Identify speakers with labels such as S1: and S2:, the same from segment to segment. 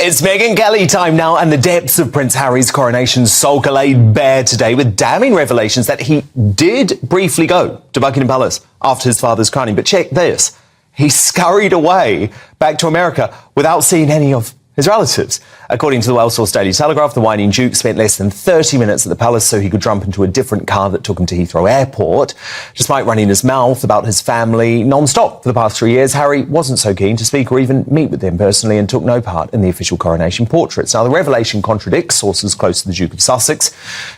S1: It's Megyn Kelly time now, and the depths of Prince Harry's coronation sulk are laid bare today with damning revelations that he did briefly go to Buckingham Palace after his father's crowning. But check this, he scurried away back to America without seeing any of his relatives. According to the well-sourced Daily Telegraph, the whining Duke spent less than 30 minutes at the palace so he could jump into a different car that took him to Heathrow Airport. Despite running his mouth about his family non-stop for the past 3 years, Harry wasn't so keen to speak or even meet with them personally and took no part in the official coronation portraits. Now, the revelation contradicts sources close to the Duke of Sussex,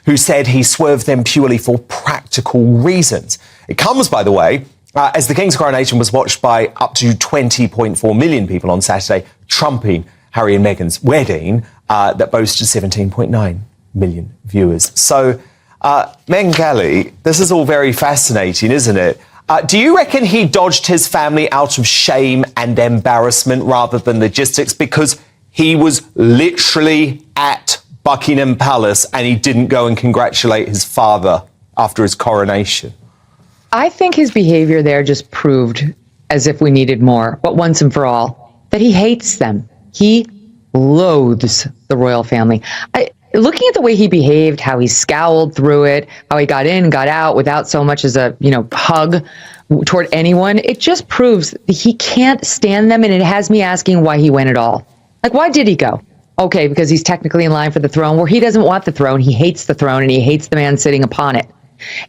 S1: who said he swerved them purely for practical reasons. It comes, by the way, as the King's coronation was watched by up to 20.4 million people on Saturday, trumping Harry and Meghan's wedding that boasted 17.9 million viewers. So, Megyn Kelly, this is all very fascinating, isn't it? Do you reckon he dodged his family out of shame and embarrassment rather than logistics because he was literally at Buckingham Palace and he didn't go and congratulate his father after his coronation?
S2: I think his behavior there just proved, as if we needed more, but once and for all, that he hates them. He loathes the royal family. Looking at the way he behaved, how he scowled through it, how he got in, got out without so much as a, hug toward anyone, it just proves that he can't stand them, and it has me asking why he went at all. Like, why did he go? Okay, because he's technically in line for the throne, where he doesn't want the throne. He hates the throne, and he hates the man sitting upon it.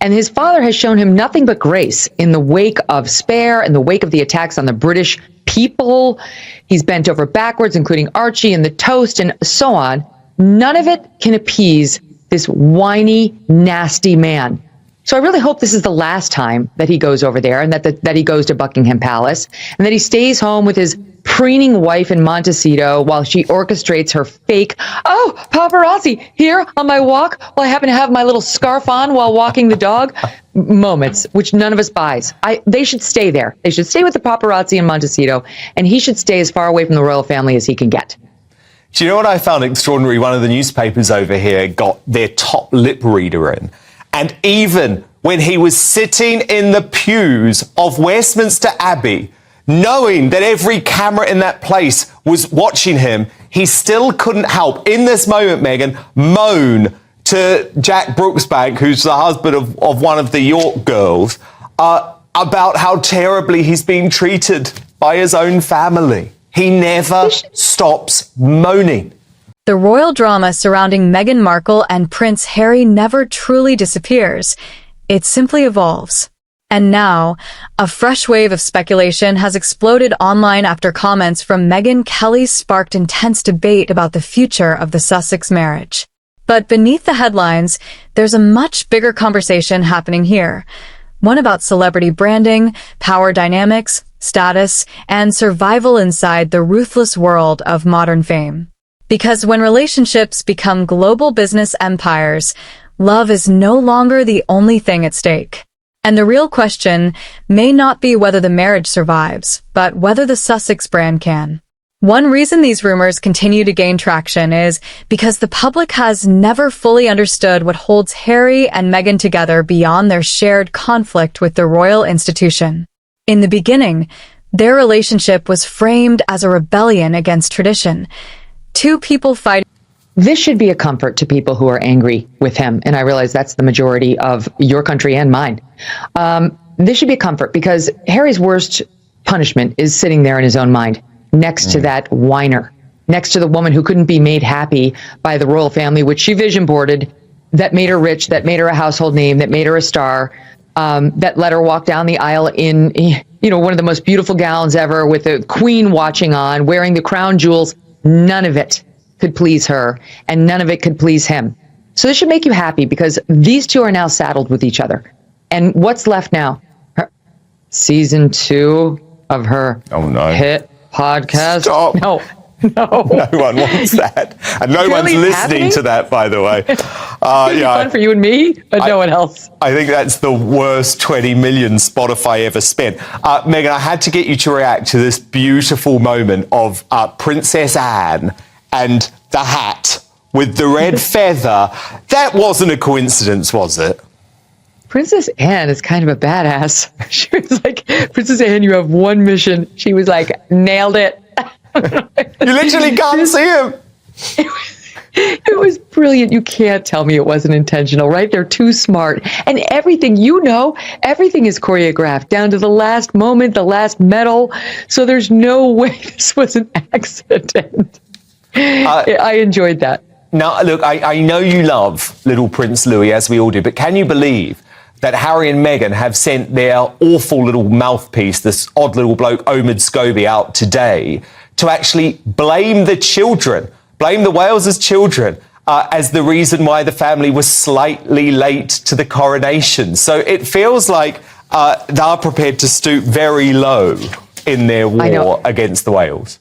S2: And his father has shown him nothing but grace in the wake of Spare, in the wake of the attacks on the British people. He's bent over backwards, including Archie and the toast and so on. None of it can appease this whiny, nasty man. So I really hope this is the last time that he goes over there and that he goes to Buckingham Palace and that he stays home with his preening wife in Montecito while she orchestrates her fake, oh, paparazzi, here on my walk while I happen to have my little scarf on while walking the dog, moments, which none of us buys. They should stay there. They should stay with the paparazzi in Montecito, and he should stay as far away from the royal family as he can get.
S1: Do you know what I found extraordinary? One of the newspapers over here got their top lip reader in. And even when he was sitting in the pews of Westminster Abbey, knowing that every camera in that place was watching him, he still couldn't help, in this moment, Megyn, moan to Jack Brooksbank, who's the husband of one of the York girls, about how terribly he's being treated by his own family. He never stops moaning.
S3: The royal drama surrounding Meghan Markle and Prince Harry never truly disappears. It simply evolves. And now, a fresh wave of speculation has exploded online after comments from Megyn Kelly sparked intense debate about the future of the Sussex marriage. But beneath the headlines, there's a much bigger conversation happening here. One about celebrity branding, power dynamics, status, and survival inside the ruthless world of modern fame. Because when relationships become global business empires, love is no longer the only thing at stake. And the real question may not be whether the marriage survives, but whether the Sussex brand can. One reason these rumors continue to gain traction is because the public has never fully understood what holds Harry and Meghan together beyond their shared conflict with the royal institution. In the beginning, their relationship was framed as a rebellion against tradition. Two people fighting.
S2: This should be a comfort to people who are angry with him, and I realize that's the majority of your country and mine. This should be a comfort because Harry's worst punishment is sitting there in his own mind, next to that whiner, next to the woman who couldn't be made happy by the royal family, which she vision boarded, that made her rich, that made her a household name, that made her a star, that let her walk down the aisle in, one of the most beautiful gowns ever with the queen watching on, wearing the crown jewels. None of it could please her, and none of it could please him. So this should make you happy because these two are now saddled with each other. And what's left now? Season 2 of her hit podcast.
S1: Stop.
S2: No.
S1: No one wants that. And no one's listening to that, by the way.
S2: Fun for you and me, but no one else.
S1: I think that's the worst 20 million Spotify ever spent. Megyn, I had to get you to react to this beautiful moment of Princess Anne and the hat with the red feather. That wasn't a coincidence, was it?
S2: Princess Anne is kind of a badass. She was like, Princess Anne, you have one mission. She was like, nailed it.
S1: You literally can't see him.
S2: It was brilliant. You can't tell me it wasn't intentional, right? They're too smart. And everything, everything is choreographed down to the last moment, the last medal. So there's no way this was an accident. I enjoyed that.
S1: Now, look, I know you love little Prince Louis, as we all do, but can you believe that Harry and Meghan have sent their awful little mouthpiece, this odd little bloke, Omid Scobie, out today to actually blame the children, blame the Wales' children, as the reason why the family was slightly late to the coronation. So it feels like they're prepared to stoop very low in their war against the Wales.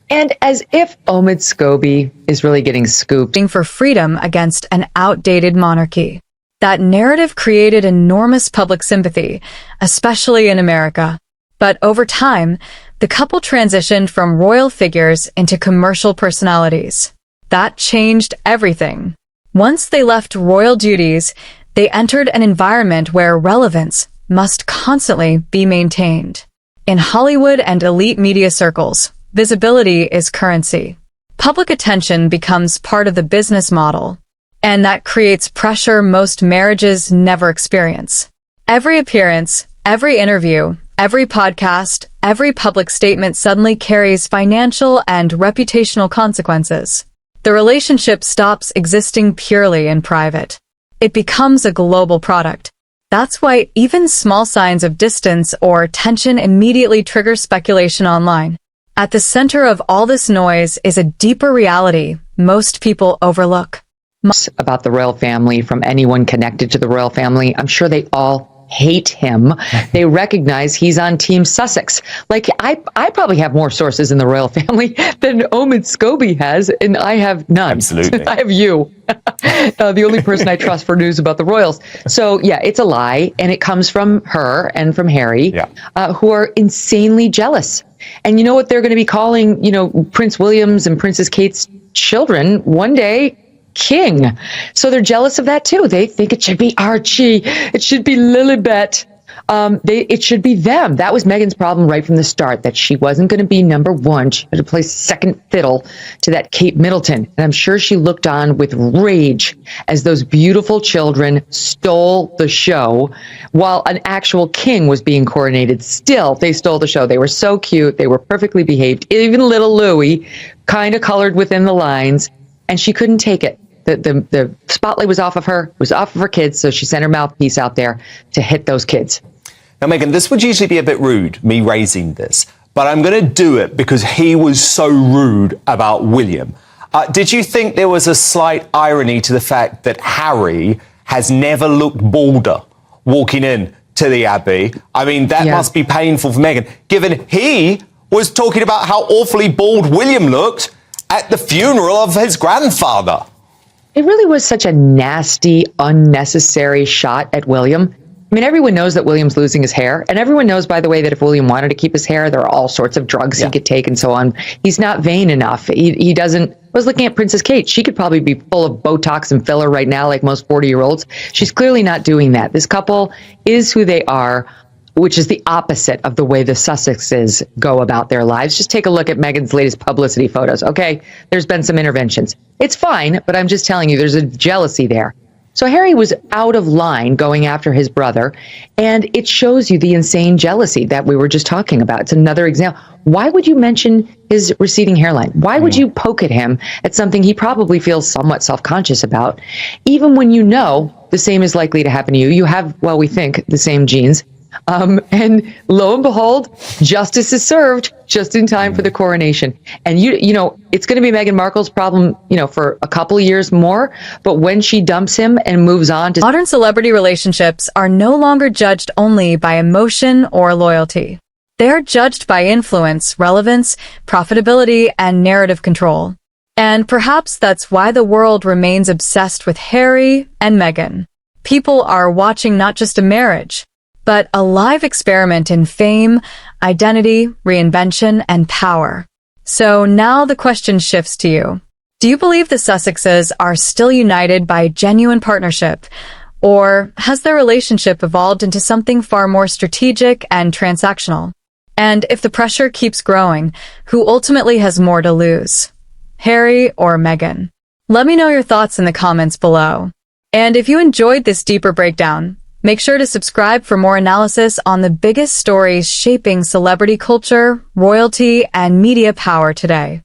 S2: And as if Omid Scobie is really getting scooped.
S3: For freedom against an outdated monarchy. That narrative created enormous public sympathy, especially in America. But over time, the couple transitioned from royal figures into commercial personalities. That changed everything. Once they left royal duties, they entered an environment where relevance must constantly be maintained. In Hollywood and elite media circles, visibility is currency. Public attention becomes part of the business model, and that creates pressure most marriages never experience. Every appearance, every interview, every podcast, every public statement suddenly carries financial and reputational consequences. The relationship stops existing purely in private. It becomes a global product. That's why even small signs of distance or tension immediately trigger speculation online. At the center of all this noise is a deeper reality most people overlook.
S2: About the royal family from anyone connected to the royal family, I'm sure they all hate him. They recognize he's on Team Sussex. Like, I probably have more sources in the royal family than Omid Scobie has, and I have none.
S1: Absolutely.
S2: I have you. The only person I trust for news about the royals. So, yeah, it's a lie, and it comes from her and from Harry, who are insanely jealous. And you know what they're going to be calling, Prince William's and Princess Kate's children one day? King. So they're jealous of that too. They think it should be Archie. It should be Lilibet. It should be them. That was Meghan's problem right from the start, that she wasn't going to be number one. She had to play second fiddle to that Kate Middleton. And I'm sure she looked on with rage as those beautiful children stole the show while an actual king was being coronated. Still, they stole the show. They were so cute. They were perfectly behaved. Even little Louis, kind of colored within the lines. And she couldn't take it. The spotlight was off of her, was off of her kids, so she sent her mouthpiece out there to hit those kids.
S1: Now, Megyn, this would usually be a bit rude, me raising this, but I'm going to do it because he was so rude about William. Did you think there was a slight irony to the fact that Harry has never looked balder walking in to the Abbey? I mean, that must be painful for Megyn, given he was talking about how awfully bald William looked at the funeral of his grandfather.
S2: It really was such a nasty, unnecessary shot at William. I mean, everyone knows that William's losing his hair. And everyone knows, by the way, that if William wanted to keep his hair, there are all sorts of drugs he could take and so on. He's not vain enough. He doesn't. I was looking at Princess Kate. She could probably be full of Botox and filler right now, like most 40-year-olds. She's clearly not doing that. This couple is who they are, which is the opposite of the way the Sussexes go about their lives. Just take a look at Meghan's latest publicity photos. Okay, there's been some interventions. It's fine, but I'm just telling you, there's a jealousy there. So Harry was out of line going after his brother, and it shows you the insane jealousy that we were just talking about. It's another example. Why would you mention his receding hairline? Why would you poke at him at something he probably feels somewhat self-conscious about, even when you know the same is likely to happen to you? You have, well, we think, the same genes. And lo and behold, justice is served just in time for the coronation. And you know, it's going to be Meghan Markle's problem, for a couple of years more. But when she dumps him and moves on to
S3: modern celebrity relationships are no longer judged only by emotion or loyalty. They are judged by influence, relevance, profitability, and narrative control. And perhaps that's why the world remains obsessed with Harry and Meghan. People are watching not just a marriage, but a live experiment in fame, identity, reinvention, and power. So now the question shifts to you. Do you believe the Sussexes are still united by genuine partnership, or has their relationship evolved into something far more strategic and transactional? And if the pressure keeps growing, who ultimately has more to lose? Harry or Meghan? Let me know your thoughts in the comments below. And if you enjoyed this deeper breakdown, make sure to subscribe for more analysis on the biggest stories shaping celebrity culture, royalty, and media power today.